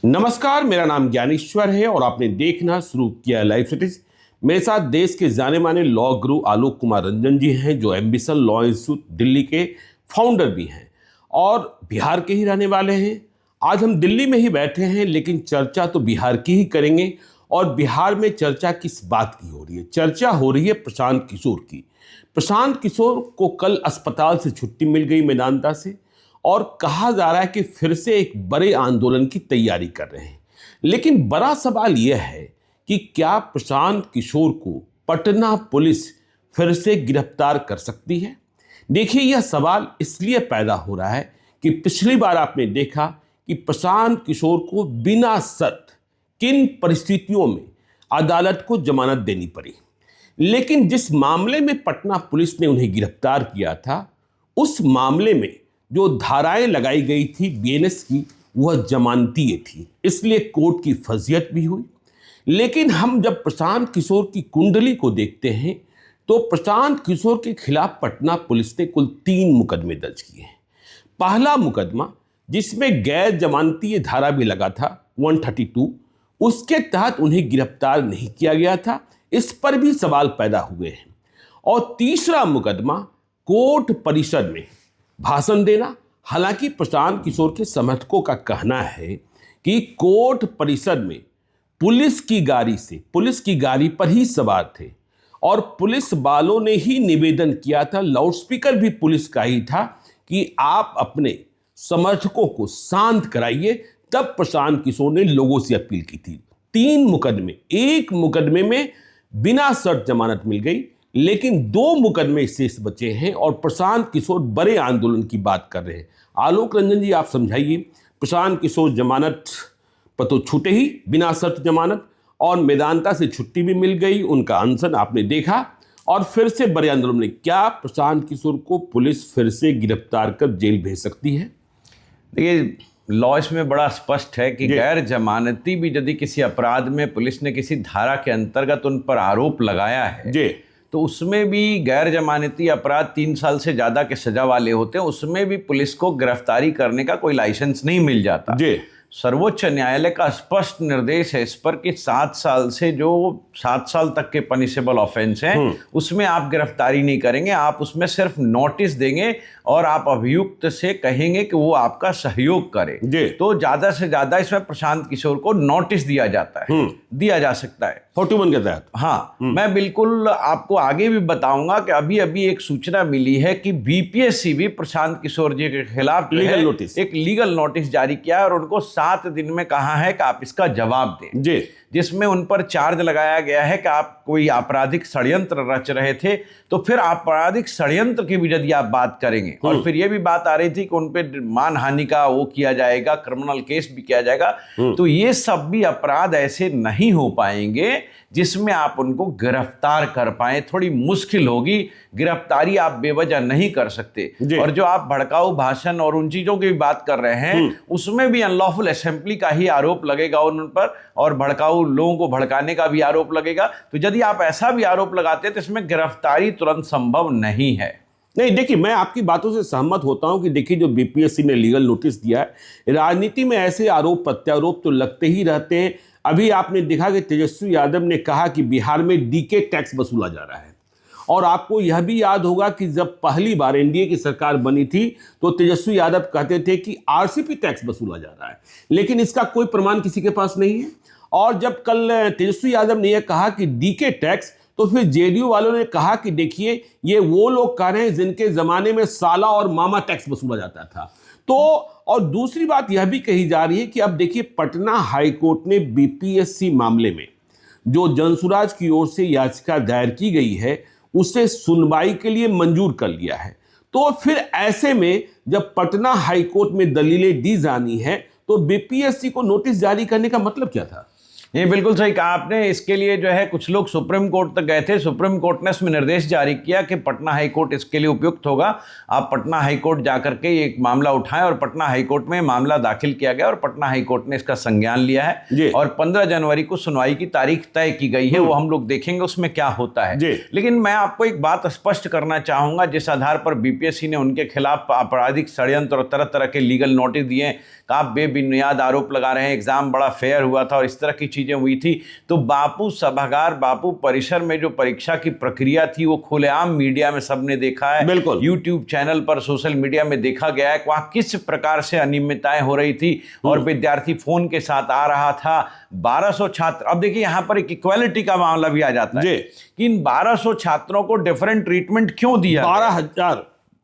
नमस्कार, मेरा नाम ज्ञानेश्वर है और आपने देखना शुरू किया लाइव स्टडीज। मेरे साथ देश के जाने माने लॉ गुरु आलोक कुमार रंजन जी हैं, जो एम्बिशन लॉ इंस्टीट्यूट दिल्ली के फाउंडर भी हैं और बिहार के ही रहने वाले हैं। आज हम दिल्ली में ही बैठे हैं, लेकिन चर्चा तो बिहार की ही करेंगे। और बिहार में चर्चा किस बात की हो रही है? चर्चा हो रही है प्रशांत किशोर की। प्रशांत किशोर को कल अस्पताल से छुट्टी मिल गई मेदांता से, और कहा जा रहा है कि फिर से एक बड़े आंदोलन की तैयारी कर रहे हैं। लेकिन बड़ा सवाल यह है कि क्या प्रशांत किशोर को पटना पुलिस फिर से गिरफ्तार कर सकती है? देखिए, यह सवाल इसलिए पैदा हो रहा है कि पिछली बार आपने देखा कि प्रशांत किशोर को बिना शर्त किन परिस्थितियों में अदालत को जमानत देनी पड़ी। लेकिन जिस मामले में पटना पुलिस ने उन्हें गिरफ्तार किया था, उस मामले में जो धाराएं लगाई गई थी बीएनएस की, वह जमानतीय थी, इसलिए कोर्ट की फजीहत भी हुई। लेकिन हम जब प्रशांत किशोर की कुंडली को देखते हैं तो प्रशांत किशोर के खिलाफ पटना पुलिस ने कुल 3 मुकदमे दर्ज किए हैं। पहला मुकदमा, जिसमें गैर जमानतीय धारा भी लगा था 132, उसके तहत उन्हें गिरफ्तार नहीं किया गया था, इस पर भी सवाल पैदा हुए हैं। और तीसरा मुकदमा, कोर्ट परिसर में भाषण देना। हालांकि प्रशांत किशोर के समर्थकों का कहना है कि कोर्ट परिसर में पुलिस की गाड़ी पर ही सवार थे और पुलिस वालों ने ही निवेदन किया था, लाउडस्पीकर भी पुलिस का ही था कि आप अपने समर्थकों को शांत कराइए। तब प्रशांत किशोर ने लोगों से अपील की थी। 3 मुकदमे, एक मुकदमे में बिना शर्त जमानत मिल गई, लेकिन 2 मुकदमे शेष बचे हैं और प्रशांत किशोर बड़े आंदोलन की बात कर रहे हैं। आलोक रंजन जी, आप समझाइए। प्रशांत किशोर जमानत पर तो छूटे ही, बिना शर्त जमानत, और मेदांता से छुट्टी भी मिल गई, उनका अनशन आपने देखा, और फिर से बड़े आंदोलन में क्या प्रशांत किशोर को पुलिस फिर से गिरफ्तार कर जेल भेज सकती है? देखिए, लॉ इसमें बड़ा स्पष्ट है कि गैर जमानती भी यदि किसी अपराध में पुलिस ने किसी धारा के अंतर्गत उन पर आरोप लगाया है जी, तो उसमें भी गैर जमानती अपराध 3 साल से ज़्यादा के सजा वाले होते हैं, उसमें भी पुलिस को गिरफ्तारी करने का कोई लाइसेंस नहीं मिल जाता। जी, सर्वोच्च न्यायालय का स्पष्ट निर्देश है इस पर कि 7 साल से जो 7 साल तक के पनिशेबल ऑफेंस हैं उसमें आप गिरफ्तारी नहीं करेंगे, आप उसमें सिर्फ नोटिस देंगे और आप अभियुक्त से कहेंगे कि वो आपका सहयोग करे। तो ज्यादा से ज्यादा इसमें प्रशांत किशोर को नोटिस दिया जाता है, दिया जा सकता है 41 के तहत। हाँ, मैं बिल्कुल आपको आगे भी बताऊंगा कि अभी अभी एक सूचना मिली है कि बीपीएससी भी प्रशांत किशोर जी के खिलाफ एक लीगल नोटिस जारी किया है और उनको 7 दिन में कहा है कि आप इसका जवाब दें जी, जिसमें उन पर चार्ज लगाया गया है कि आप कोई आपराधिक षड्यंत्र रच रहे थे। तो फिर आपराधिक षड्यंत्र की भी यदि आप बात करेंगे, और फिर यह भी बात आ रही थी कि उन पर मानहानि का वो किया जाएगा, क्रिमिनल केस भी किया जाएगा, तो ये सब भी अपराध ऐसे नहीं हो पाएंगे जिसमें आप उनको गिरफ्तार कर पाए। थोड़ी मुश्किल होगी, गिरफ्तारी आप बेवजह नहीं कर सकते। और जो आप भड़काऊ भाषण और उन चीजों की भी बात कर रहे हैं, उसमें भी अनलॉफुल असेंबली का ही आरोप लगेगा उन पर, और भड़काऊ लोगों को भड़काने का भी आरोप लगेगा। तो यदि आप ऐसा भी आरोप लगाते हैं तो इसमें गिरफ्तारी तुरंत संभव नहीं है। नहीं, देखिए, मैं आपकी बातों से सहमत होता हूं कि देखिए, जो बीपीएससी ने लीगल नोटिस दिया है, राजनीति में ऐसे आरोप प्रत्यारोप तो लगते ही रहते हैं। अभी आपने देखा कि तेजस्वी यादव ने कहा कि बिहार में डीके टैक्स वसूला जा रहा है, और आपको यह भी याद होगा कि जब पहली बार एनडीए की सरकार बनी थी तो तेजस्वी यादव कहते थे कि आरसीपी टैक्स वसूला जा रहा है, लेकिन इसका कोई प्रमाण किसी के पास नहीं है। और जब कल तेजस्वी यादव ने यह कहा कि डीके टैक्स, तो फिर जेडीयू वालों ने कहा कि देखिए, ये वो लोग कह रहे हैं जिनके जमाने में साला और मामा टैक्स वसूला जाता था। तो और दूसरी बात यह भी कही जा रही है कि अब देखिए, पटना हाईकोर्ट ने बीपीएससी मामले में जो जनसुराज की ओर से याचिका दायर की गई है, उसे सुनवाई के लिए मंजूर कर लिया है। तो फिर ऐसे में जब पटना हाईकोर्ट में दलीलें दी जानी है, तो बीपीएससी को नोटिस जारी करने का मतलब क्या था? ये बिल्कुल सही कहा आपने। इसके लिए जो है कुछ लोग सुप्रीम कोर्ट तक गए थे। सुप्रीम कोर्ट ने इसमें निर्देश जारी किया कि पटना हाई कोर्ट इसके लिए उपयुक्त होगा। आप पटना हाई कोर्ट जाकर के एक मामला उठाएं और पटना हाई कोर्ट में मामला दाखिल किया गया और पटना हाई कोर्ट ने इसका संज्ञान लिया है और 15 जनवरी को सुनवाई की तारीख तय की गई है। वो हम लोग देखेंगे उसमें क्या होता है। लेकिन मैं आपको एक बात स्पष्ट करना चाहूंगा, जिस आधार पर बीपीएससी ने उनके खिलाफ आपराधिक षड्यंत्र और तरह तरह के लीगल नोटिस दिए कि आप बेबुनियाद आरोप लगा रहे हैं, एग्जाम बड़ा फेयर हुआ था और इस तरह की चीजें हुई थी। तो बापू सभागार, बापू परिसर में जो परीक्षा की प्रक्रिया थी वो खुलेआम मीडिया में सबने देखा है। बिल्कुल यूट्यूब चैनल पर, सोशल मीडिया में देखा गया है कि वहां किस प्रकार से अनियमितताएं हो रही थी और विद्यार्थी फोन के साथ आ रहा था। 1200 छात्र, अब देखिए यहां पर एक इक्वालिटी का मामला भी आ जाता है कि इन 1200 छात्रों को डिफरेंट ट्रीटमेंट क्यों दिया?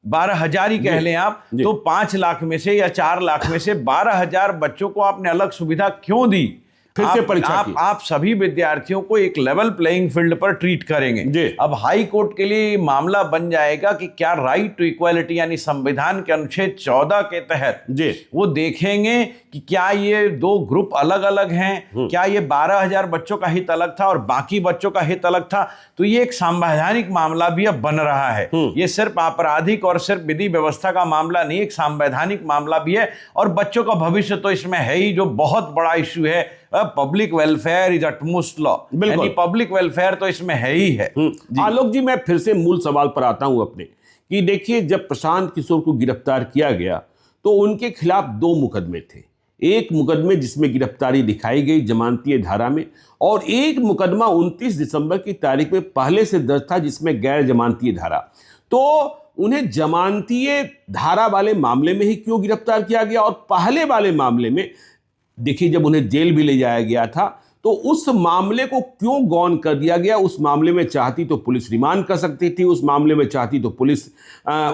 12,000 ही कह लें आप, तो 5 लाख में से या 4 लाख में से 12,000 बच्चों को आपने अलग सुविधा क्यों दी? फिर से परीक्षा आप सभी विद्यार्थियों को एक लेवल प्लेइंग फील्ड पर ट्रीट करेंगे। अब हाई कोर्ट के लिए मामला बन जाएगा कि क्या राइट टू इक्वालिटी यानी संविधान के अनुच्छेद 14 के तहत वो देखेंगे कि क्या ये दो ग्रुप अलग अलग हैं, क्या ये 12,000 बच्चों का हित अलग था और बाकी बच्चों का हित अलग था। तो ये एक संवैधानिक मामला भी अब बन रहा है। ये सिर्फ आपराधिक और सिर्फ विधि व्यवस्था का मामला नहीं, एक संवैधानिक मामला भी है और बच्चों का भविष्य तो इसमें है ही, जो बहुत बड़ा इश्यू है। Public welfare is utmost law, यानी पब्लिक वेलफेयर तो इसमें है ही है। आलोक जी, मैं फिर से मूल सवाल पर आता हूं अपने कि देखिए, जब प्रशांत किशोर को गिरफ्तार किया गया तो उनके खिलाफ 2 मुकदमे थे। एक मुकदमे जिसमें गिरफ्तारी दिखाई गई जमानतीय धारा में, और एक मुकदमा 29 दिसंबर की तारीख में पहले से दर्ज था जिसमें गैर जमानतीय धारा। तो उन्हें जमानतीय धारा वाले मामले में ही क्यों गिरफ्तार किया गया? और पहले वाले मामले में देखिए, जब उन्हें जेल भी ले जाया गया था तो उस मामले को क्यों गौन कर दिया गया? उस मामले में चाहती तो पुलिस रिमांड कर सकती थी, उस मामले में चाहती तो पुलिस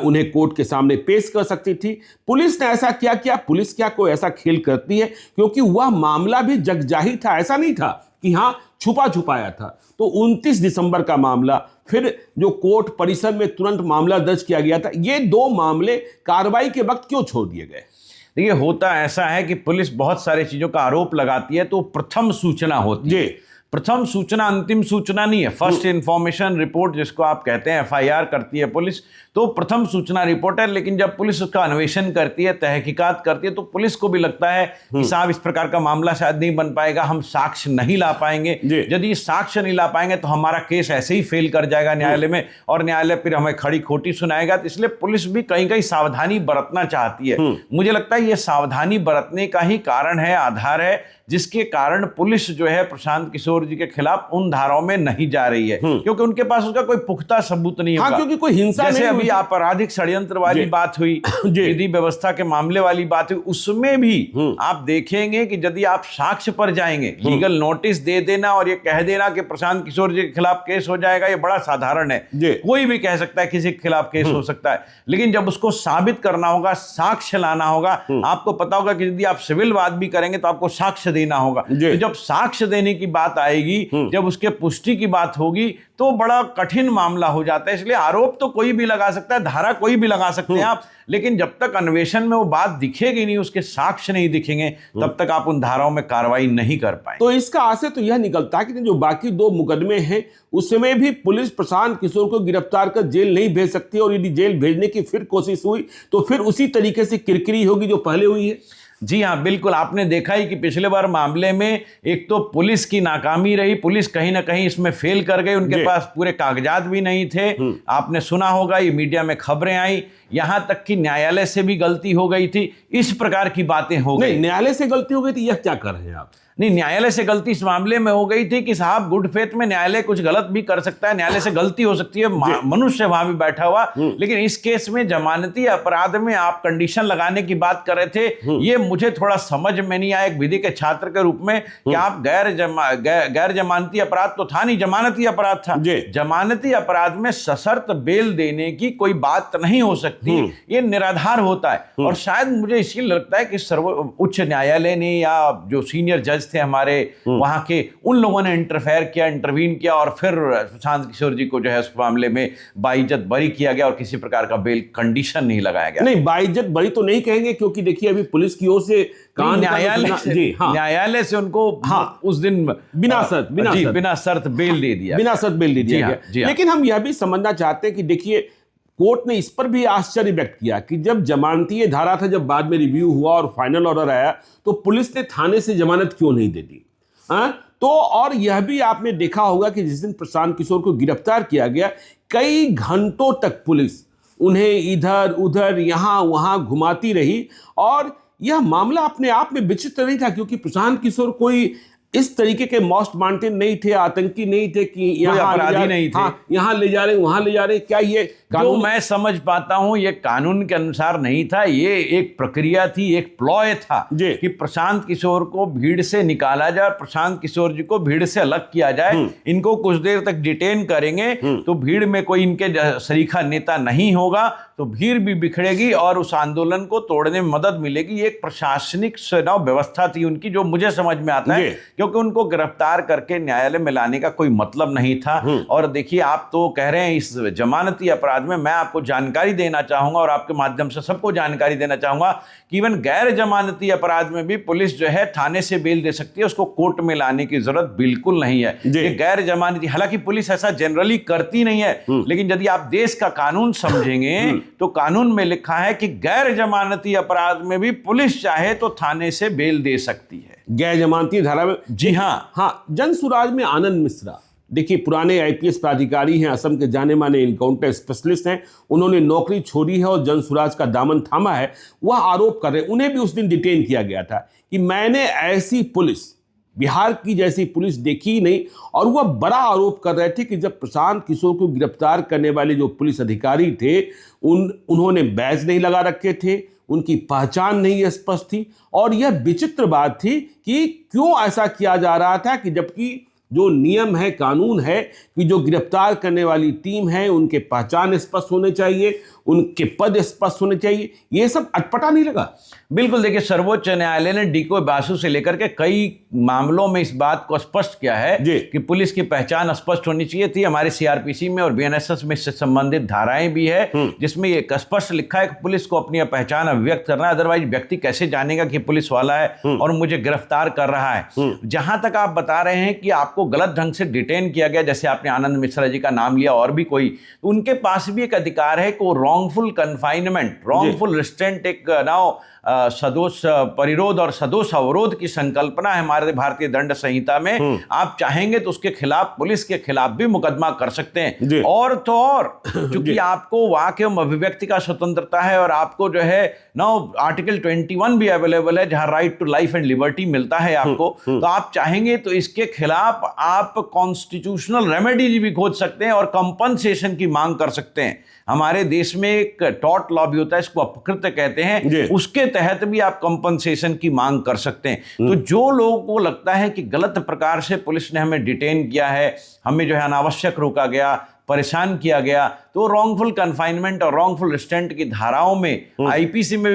उन्हें कोर्ट के सामने पेश कर सकती थी। पुलिस ने ऐसा क्या किया? पुलिस क्या कोई ऐसा खेल करती है? क्योंकि वह मामला भी जगजाहिर था, ऐसा नहीं था कि हाँ छुपा छुपाया था। तो 29 दिसंबर का मामला, फिर जो कोर्ट परिसर में तुरंत मामला दर्ज किया गया था, ये 2 मामले कार्रवाई के वक्त क्यों छोड़ दिए गए? देखिए, होता ऐसा है कि पुलिस बहुत सारी चीजों का आरोप लगाती है तो प्रथम सूचना होती है। प्रथम सूचना अंतिम सूचना नहीं है। फर्स्ट इंफॉर्मेशन रिपोर्ट जिसको आप कहते हैं, एफआईआर करती है पुलिस, तो प्रथम सूचना रिपोर्ट है। लेकिन जब पुलिस उसका अन्वेषण करती है, तहकीकात करती है, तो पुलिस को भी लगता है कि साहब इस प्रकार का मामला शायद नहीं बन पाएगा, हम साक्ष्य नहीं ला पाएंगे। यदि साक्ष्य नहीं ला पाएंगे तो हमारा केस ऐसे ही फेल कर जाएगा न्यायालय में और न्यायालय फिर हमें खड़ी खोटी सुनाएगा। तो इसलिए पुलिस भी कहीं कहीं सावधानी बरतना चाहती है। मुझे लगता है ये सावधानी बरतने का ही कारण है, आधार है, जिसके कारण पुलिस जो है प्रशांत किशोर जी के खिलाफ उन धाराओं में नहीं जा रही है, क्योंकि उनके पास उसका कोई पुख्ता सबूत नहीं होगा। क्योंकि कोई हिंसा जैसे नहीं अभी आपराधिक षड्यंत्र वाली बात हुई, विधि व्यवस्था के मामले वाली बात हुई, उसमें भी आप देखेंगे कि यदि आप साक्ष्य पर जाएंगे, लीगल नोटिस दे देना और ये कह देना कि प्रशांत किशोर जी के खिलाफ केस हो जाएगा, ये बड़ा साधारण है। कोई भी कह सकता है किसी के खिलाफ केस हो सकता है, लेकिन जब उसको साबित करना होगा, साक्ष्य लाना होगा, आपको पता होगा कि यदि आप सिविल वाद भी करेंगे तो आपको साक्ष्य देना होगा। तो जब साक्ष्य देने की बात आएगी, जब उसके पुष्टि की बात होगी, तो बड़ा कठिन मामला हो जाता है। इसलिए आरोप तो कोई भी लगा सकता है, धारा कोई भी लगा सकते हैं आप, लेकिन जब तक अन्वेषण में वो बात दिखेगी नहीं, उसके साक्ष्य नहीं दिखेंगे, तब तक आप उन धाराओं में कार्रवाई नहीं कर पाएंगे। तो इसका आशय तो यह निकलता है कि जो बाकी 2 मुकदमे हैं उसमें भी पुलिस प्रशांत किशोर को गिरफ्तार कर जेल नहीं भेज सकती, और यदि जेल भेजने की फिर कोशिश हुई तो फिर उसी तरीके से किरकिरी होगी जो पहले हुई है। जी हाँ, बिल्कुल। आपने देखा ही कि पिछले बार मामले में एक तो पुलिस की नाकामी रही, पुलिस कहीं ना कहीं इसमें फेल कर गई, उनके पास पूरे कागजात भी नहीं थे। आपने सुना होगा, ये मीडिया में खबरें आई, यहां तक कि न्यायालय से भी गलती हो गई थी। इस प्रकार की बातें हो गई। न्यायालय से गलती हो गई थी, यह क्या कर रहे हैं आप? नहीं, न्यायालय से गलती इस मामले में हो गई थी कि साहब गुड फेथ में न्यायालय कुछ गलत भी कर सकता है, न्यायालय से गलती हो सकती है, मनुष्य वहां भी बैठा हुआ। लेकिन इस केस में जमानती अपराध में आप कंडीशन लगाने की बात कर रहे थे, ये मुझे थोड़ा समझ में नहीं आया एक विधि के छात्र के रूप में कि आप गैर जमानती अपराध तो था नहीं, जमानती अपराध था। जमानती अपराध में सशर्त बेल देने की कोई बात नहीं हो सकती, ये निराधार होता है। और शायद मुझे इसीलिए लगता है कि उच्च न्यायालय ने या जो सीनियर जज जज थे हमारे वहां के, उन लोगों ने इंटरवीन किया और फिर प्रशांत किशोर जी को जो है उस मामले में बाइज्जत बरी किया गया और किसी प्रकार का बेल कंडीशन नहीं लगाया गया। नहीं, बाइज्जत बरी तो नहीं कहेंगे, क्योंकि देखिए अभी पुलिस की ओर से न्यायालय से उनको उस दिन बिना शर्त बेल दे दिया, गया। लेकिन हम यह भी समझना चाहते हैं कि देखिए कोर्ट ने इस पर भी आश्चर्य व्यक्त किया कि जब जमानती धारा था, जब बाद में रिव्यू हुआ और फाइनल ऑर्डर आया, तो पुलिस ने थाने से जमानत क्यों नहीं दे दी? तो और यह भी आपने देखा होगा कि जिस दिन प्रशांत किशोर को गिरफ्तार किया गया, कई घंटों तक पुलिस उन्हें इधर उधर यहां वहां घुमाती रही और यह मामला अपने आप में विचित्र नहीं था, क्योंकि प्रशांत किशोर कोई इस तरीके के मोस्ट वांटेड नहीं थे, आतंकी नहीं थे कि यहाँ अपराधी नहीं थे, यहाँ ले जा रहे वहां ले जा रहे। क्या ये कानून, जो मैं समझ पाता हूं, ये कानून के अनुसार नहीं था, ये एक प्रक्रिया थी, एक प्लॉय था कि प्रशांत किशोर को भीड़ से निकाला जाए, प्रशांत किशोर जी को भीड़ से अलग किया जाए। इनको कुछ देर तक डिटेन करेंगे तो भीड़ में कोई इनके सरीखा नेता नहीं होगा, तो भीड़ भी बिखरेगी और उस आंदोलन को तोड़ने में मदद मिलेगी। एक प्रशासनिक व्यवस्था थी उनकी, जो मुझे समझ में आता है, क्योंकि उनको गिरफ्तार करके न्यायालय में लाने का कोई मतलब नहीं था। और देखिए, आप तो कह रहे हैं इस जमानती अपराध में, मैं आपको जानकारी देना चाहूंगा और आपके माध्यम से सबको जानकारी देना चाहूंगा कि इवन गैर जमानती अपराध में भी पुलिस जो है थाने से बेल दे सकती है, उसको कोर्ट में लाने की जरूरत बिल्कुल नहीं है। ये गैर जमानती, हालांकि पुलिस ऐसा जनरली करती नहीं है, लेकिन यदि आप देश का कानून समझेंगे तो कानून में लिखा है कि गैर जमानती अपराध में भी पुलिस चाहे तो थाने से बेल दे सकती है, गैर जमानती धारा में। जी हाँ। जनसुराज में आनंद मिश्रा, देखिए पुराने आईपीएस प्राधिकारी हैं, असम के जाने माने इनकाउंटर स्पेशलिस्ट हैं, उन्होंने नौकरी छोड़ी है और जनसुराज का दामन थामा है। वह आरोप कर रहे हैं, उन्हें भी उस दिन डिटेन किया गया था कि मैंने ऐसी पुलिस, बिहार की जैसी पुलिस देखी ही नहीं। और वह बड़ा आरोप कर रहे थे कि जब प्रशांत किशोर को गिरफ्तार करने वाले जो पुलिस अधिकारी थे, उन्होंने बैज नहीं लगा रखे थे, उनकी पहचान नहीं स्पष्ट थी। और यह विचित्र बात थी कि क्यों ऐसा किया जा रहा था कि जबकि जो नियम है, कानून है कि जो गिरफ्तार करने वाली टीम है उनके पहचान स्पष्ट होने चाहिए, उनके पद स्पष्ट होने चाहिए, ये सब अटपटा नहीं लगा? बिल्कुल। देखिए, सर्वोच्च न्यायालय ने डीको बासु से लेकर के कई मामलों में इस बात को स्पष्ट किया है कि पुलिस की पहचान स्पष्ट होनी चाहिए थी। हमारे सीआरपीसी में और बीएनएसएस में इससे संबंधित धाराएं भी है जिसमें ये स्पष्ट लिखा है कि पुलिस को अपनी पहचान अभिव्यक्त करना है, अदरवाइज व्यक्ति कैसे जानेगा कि पुलिस वाला है और मुझे गिरफ्तार कर रहा है। जहां तक आप बता रहे हैं कि आपको गलत ढंग से डिटेन किया गया, जैसे आपने आनंद मिश्रा जी का नाम लिया और भी कोई, तो उनके पास भी एक अधिकार है कि वो रॉन्गफुल कन्फाइनमेंट, रॉन्गफुल रिस्ट्रेंट, एक नाउ सदोष परिरोध और सदोष अवरोध की संकल्पना है हमारे भारतीय दंड संहिता में। आप चाहेंगे तो उसके खिलाफ, पुलिस के खिलाफ भी मुकदमा कर सकते हैं। और तो और चूंकि आपको वाक एवं अभिव्यक्ति का स्वतंत्रता है और आपको जो है आर्टिकल 21 भी अवेलेबल है, जहां right to life and liberty मिलता है आपको, तो आप चाहेंगे तो इसके खिलाफ आप कॉन्स्टिट्यूशनल रेमेडीज भी खोज सकते हैं और कंपनसेशन की मांग कर सकते हैं। हमारे देश में एक टॉर्ट लॉ भी होता है, इसको अपकृत्य कहते हैं, उसके तहत भी आप कंपनसेशन की मांग कर सकते हैं। तो जो लोगों को लगता है कि गलत प्रकार से पुलिस ने हमें डिटेन किया है, हमें जो है अनावश्यक रोका गया, परेशान किया गया, तो रॉन्गफुल कन्फाइनमेंट और रॉन्गफुल रिस्ट्रेंट की धाराओं में आईपीसी में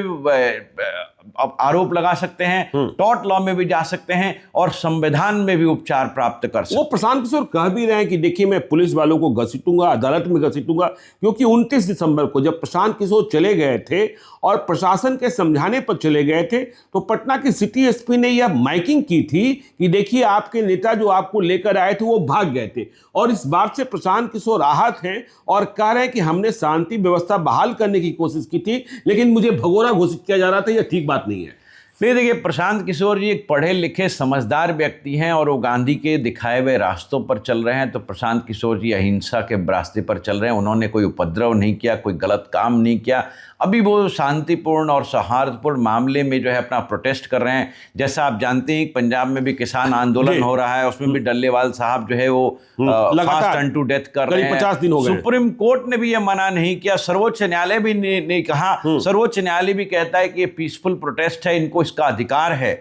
आरोप लगा सकते हैं, टॉर्ट लॉ में भी जा सकते हैं और संविधान में भी उपचार प्राप्त कर सकते हैं। वो प्रशांत किशोर कह भी रहे हैं कि देखिए, मैं पुलिस वालों को घसीटूंगा, अदालत में घसीटूंगा, क्योंकि 29 दिसंबर को जब प्रशांत किशोर चले गए थे और प्रशासन के समझाने पर चले गए थे, तो पटना के सिटी एसपी ने यह माइकिंग की थी कि देखिए, आपके नेता जो आपको लेकर आए थे वो भाग गए थे। और इस बात से प्रशांत किशोर आहत हैं और कह रहे हैं कि हमने शांति व्यवस्था बहाल करने की कोशिश की थी, लेकिन मुझे भगोड़ा घोषित किया जा रहा था, यह ठीक बात नहीं है। नहीं, देखिए, प्रशांत किशोर जी एक पढ़े लिखे समझदार व्यक्ति हैं और वो गांधी के दिखाए हुए रास्तों पर चल रहे हैं। तो प्रशांत किशोर जी अहिंसा के रास्ते पर चल रहे हैं, उन्होंने कोई उपद्रव नहीं किया, कोई गलत काम नहीं किया। अभी वो शांतिपूर्ण और सौहार्दपूर्ण मामले में जो है अपना प्रोटेस्ट कर रहे हैं। जैसा आप जानते हैं, पंजाब में भी किसान आंदोलन हो रहा है, उसमें भी डल्लेवाल साहब जो है वो फास्ट अनटू डेथ कर रहे हैं। 50 दिन हो गए। सुप्रीम कोर्ट ने भी ये मना नहीं किया, सर्वोच्च न्यायालय भी नहीं कहा। सर्वोच्च न्यायालय भी कहता है कि ये पीसफुल प्रोटेस्ट है, इनको इसका अधिकार है।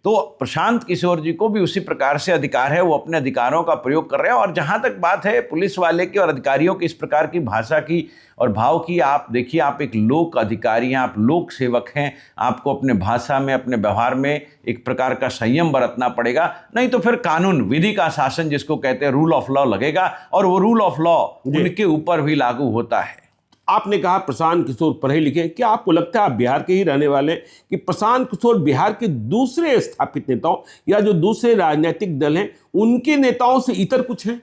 तो प्रशांत किशोर जी को भी उसी प्रकार से अधिकार है, वो अपने अधिकारों का प्रयोग कर रहे हैं। और जहां तक बात है पुलिस वाले की और अधिकारियों की इस प्रकार की भाषा की और भाव की, आप देखिए, आप एक लोक अधिकारी हैं, आप लोक सेवक हैं, आपको अपने भाषा में, अपने व्यवहार में एक प्रकार का संयम बरतना पड़ेगा, नहीं तो फिर कानून, विधि का शासन जिसको कहते हैं, रूल ऑफ लॉ लगेगा, और वो रूल ऑफ लॉ उनके ऊपर भी लागू होता है। आपने कहा प्रशांत किशोर पढ़े लिखे, क्या आपको लगता है, आप बिहार के ही रहने वाले, कि प्रशांत किशोर बिहार के दूसरे स्थापित नेताओं या जो दूसरे राजनीतिक दल हैं उनके नेताओं से इतर कुछ हैं?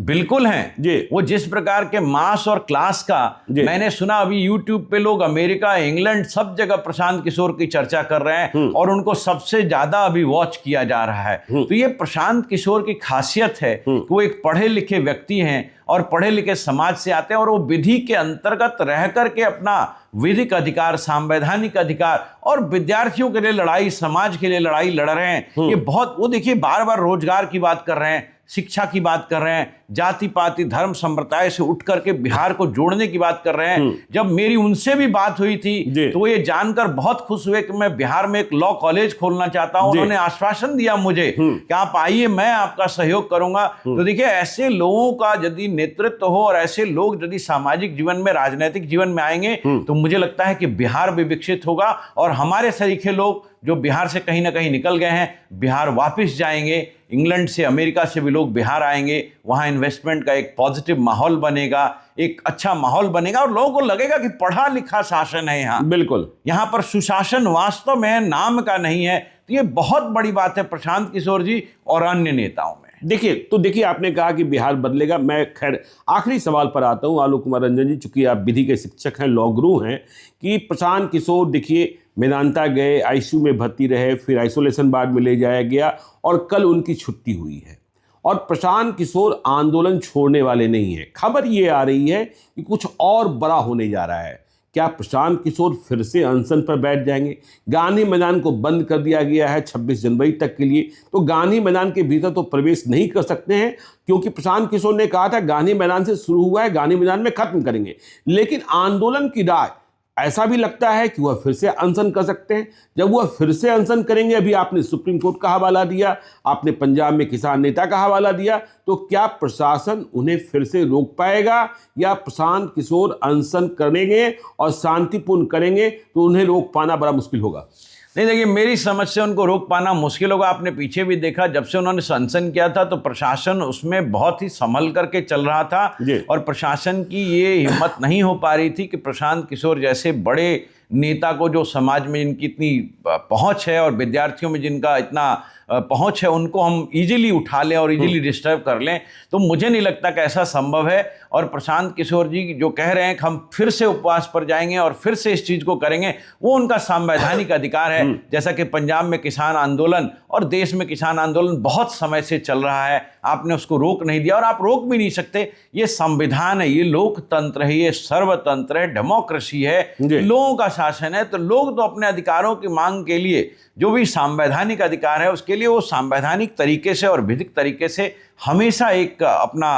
बिल्कुल हैं जी। वो जिस प्रकार के मास और क्लास का, मैंने सुना अभी यूट्यूब पे लोग अमेरिका, इंग्लैंड, सब जगह प्रशांत किशोर की चर्चा कर रहे हैं और उनको सबसे ज्यादा अभी वॉच किया जा रहा है। तो ये प्रशांत किशोर की खासियत है कि वो एक पढ़े लिखे व्यक्ति हैं और पढ़े लिखे समाज से आते हैं, और वो विधि के अंतर्गत रह करके अपना विधिक अधिकार, संवैधानिक अधिकार और विद्यार्थियों के लिए लड़ाई, समाज के लिए लड़ाई लड़ रहे हैं। ये बहुत, वो देखिए, बार बार रोजगार की बात कर रहे हैं, शिक्षा की बात कर रहे हैं, जाति पाति धर्म संप्रदाय से उठ करके बिहार को जोड़ने की बात कर रहे हैं। जब मेरी उनसे भी बात हुई थी तो ये जानकर बहुत खुश हुए कि मैं बिहार में एक लॉ कॉलेज खोलना चाहता हूं। उन्होंने आश्वासन दिया मुझे कि आप आइए, मैं आपका सहयोग करूंगा। तो देखिए, ऐसे लोगों का यदि नेतृत्व हो और ऐसे लोग यदि सामाजिक जीवन में, राजनीतिक जीवन में आएंगे तो मुझे लगता है कि बिहार भी विकसित होगा, और हमारे सरीखे लोग जो बिहार से कहीं ना कहीं निकल गए हैं, बिहार वापस जाएंगे। इंग्लैंड से, अमेरिका से भी लोग बिहार आएंगे, वहां इन्वेस्टमेंट का एक पॉजिटिव माहौल बनेगा, एक अच्छा माहौल बनेगा, और लोगों को लगेगा कि पढ़ा लिखा शासन है यहाँ। बिल्कुल, यहाँ पर सुशासन वास्तव में नाम का नहीं है। तो ये बहुत बड़ी बात है प्रशांत किशोर जी और अन्य नेताओं में। देखिए, आपने कहा कि बिहार बदलेगा। मैं खैर आखिरी सवाल पर आता हूं, आलोक कुमार रंजन जी, चूंकि आप विधि के शिक्षक हैं, लॉ गुरु हैं, कि प्रशांत किशोर देखिए मेदांता गए, आईसीयू में भर्ती रहे, फिर आइसोलेशन वार्ड में ले जाया गया और कल उनकी छुट्टी हुई है। और प्रशांत किशोर आंदोलन छोड़ने वाले नहीं है। खबर ये आ रही है कि कुछ और बड़ा होने जा रहा है। क्या प्रशांत किशोर फिर से अनशन पर बैठ जाएंगे? गांधी मैदान को बंद कर दिया गया है 26 जनवरी तक के लिए, तो गांधी मैदान के भीतर तो प्रवेश नहीं कर सकते हैं, क्योंकि प्रशांत किशोर ने कहा था गांधी मैदान से शुरू हुआ है, गांधी मैदान में खत्म करेंगे। लेकिन आंदोलन की राय, ऐसा भी लगता है कि वह फिर से अनशन कर सकते हैं। जब वह फिर से अनशन करेंगे, अभी आपने सुप्रीम कोर्ट का हवाला दिया, आपने पंजाब में किसान नेता का हवाला दिया, तो क्या प्रशासन उन्हें फिर से रोक पाएगा, या प्रशांत किशोर अनशन करेंगे और शांतिपूर्ण करेंगे तो उन्हें रोक पाना बड़ा मुश्किल होगा? नहीं, देखिए, मेरी समझ से उनको रोक पाना मुश्किल होगा। आपने पीछे भी देखा, जब से उन्होंने अनशन किया था तो प्रशासन उसमें बहुत ही संभल करके चल रहा था, और प्रशासन की ये हिम्मत नहीं हो पा रही थी कि प्रशांत किशोर जैसे बड़े नेता को, जो समाज में जिनकी इतनी पहुंच है और विद्यार्थियों में जिनका इतना पहुंच है, उनको हम इजीली उठा लें और इजीली डिस्टर्ब कर लें। तो मुझे नहीं लगता कि ऐसा संभव है। और प्रशांत किशोर जी जो कह रहे हैं कि हम फिर से उपवास पर जाएंगे और फिर से इस चीज़ को करेंगे, वो उनका संवैधानिक अधिकार है। जैसा कि पंजाब में किसान आंदोलन और देश में किसान आंदोलन बहुत समय से चल रहा है, आपने उसको रोक नहीं दिया और आप रोक भी नहीं सकते। ये संविधान है, ये लोकतंत्र है, ये सर्वतंत्र है, डेमोक्रेसी है, लोगों का शासन है। तो लोग तो अपने अधिकारों की मांग के लिए, जो भी संवैधानिक अधिकार है उसके लिए, वो संवैधानिक तरीके से और विधिक तरीके से हमेशा एक अपना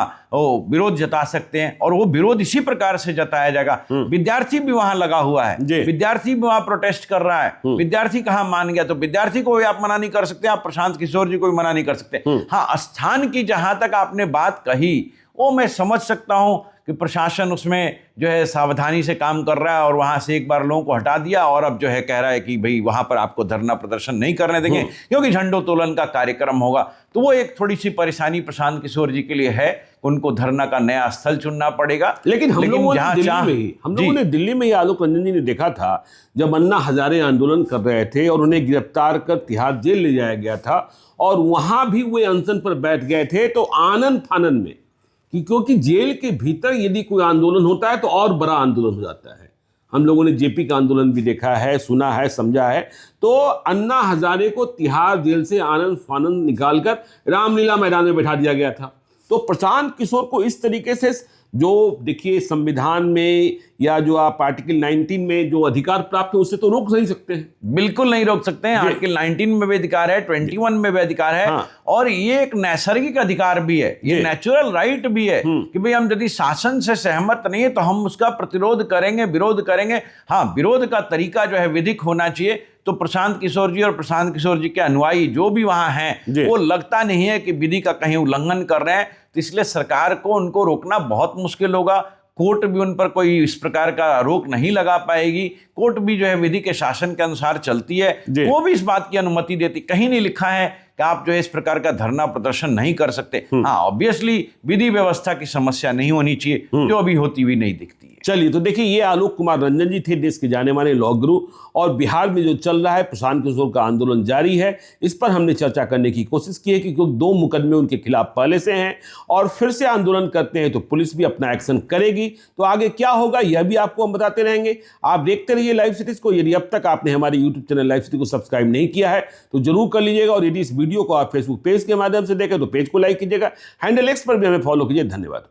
विरोध जता सकते हैं, और वो विरोध इसी प्रकार से जताया जाएगा। विद्यार्थी भी वहां लगा हुआ है, विद्यार्थी भी वहां प्रोटेस्ट कर रहा है। विद्यार्थी कहां मान गया? तो विद्यार्थी को भी आप मना नहीं कर सकते, आप प्रशांत किशोर जी को भी मना नहीं कर सकते। हाँ, स्थान की जहां तक आपने बात कही, वो मैं समझ सकता हूं कि प्रशासन उसमें जो है सावधानी से काम कर रहा है, और वहां से एक बार लोगों को हटा दिया और अब जो है कह रहा है कि भाई वहां पर आपको धरना प्रदर्शन नहीं करने देंगे क्योंकि झंडोत्तोलन का कार्यक्रम होगा। तो वो एक थोड़ी सी परेशानी प्रशांत किशोर जी के लिए है, उनको धरना का नया स्थल चुनना पड़ेगा। लेकिन हम लोगों ने दिल्ली में ही आलोक रंजन जी ने देखा था, जब अन्ना हजारे आंदोलन कर रहे थे और उन्हें गिरफ्तार कर तिहाड़ जेल ले जाया गया था, और वहां भी वे अनशन पर बैठ गए थे, तो आनन फानन में, क्योंकि जेल के भीतर यदि कोई आंदोलन होता है तो और बड़ा आंदोलन हो जाता है। हम लोगों ने जेपी का आंदोलन भी देखा है, सुना है, समझा है। तो अन्ना हजारे को तिहाड़ जेल से आनंद फानंद निकालकर रामलीला मैदान में बैठा दिया गया था। तो प्रशांत किशोर को इस तरीके से, जो देखिए संविधान में या जो आप आर्टिकल 19 में जो अधिकार प्राप्त है, उससे तो रोक नहीं सकते हैं। बिल्कुल नहीं रोक सकते हैं। आर्टिकल 19 में भी अधिकार है, 21 में भी अधिकार है। हाँ। और ये एक नैसर्गिक अधिकार भी है, ये नेचुरल राइट भी है कि भाई हम यदि शासन से सहमत नहीं है तो हम उसका प्रतिरोध करेंगे, विरोध करेंगे। हाँ, विरोध का तरीका जो है विधिक होना चाहिए। तो प्रशांत किशोर जी और प्रशांत किशोर जी के अनुयायी जो भी वहां हैं वो लगता नहीं है कि विधि का कहीं उल्लंघन कर रहे हैं। तो इसलिए सरकार को उनको रोकना बहुत मुश्किल होगा। कोर्ट भी उन पर कोई इस प्रकार का रोक नहीं लगा पाएगी। कोर्ट भी जो है विधि के शासन के अनुसार चलती है, वो भी इस बात की अनुमति देती। कहीं नहीं लिखा है कि आप जो है इस प्रकार का धरना प्रदर्शन नहीं कर सकते। हाँ, ऑब्वियसली विधि व्यवस्था की समस्या नहीं होनी चाहिए, जो अभी होती हुई नहीं दिखती है। चलिए, तो देखिए, ये आलोक कुमार रंजन जी थे, देश के जाने माने लॉ गुरु, और बिहार में जो चल रहा है प्रशांत किशोर का आंदोलन जारी है, इस पर हमने चर्चा करने की कोशिश की है कि क्योंकि 2 मुकदमे उनके खिलाफ पहले से हैं और फिर से आंदोलन करते हैं तो पुलिस भी अपना एक्शन करेगी। तो आगे क्या होगा यह भी आपको हम बताते रहेंगे। आप देखते रहिए लाइव सिटीज को। यदि अब तक आपने हमारे यूट्यूब चैनल लाइव सिटी को सब्सक्राइब नहीं किया है तो जरूर कर लीजिएगा, और यदि इस वीडियो को आप फेसबुक पेज के माध्यम से देखें तो पेज को लाइक कीजिएगा। हैंडल एक्स पर भी हमें फॉलो कीजिए। धन्यवाद।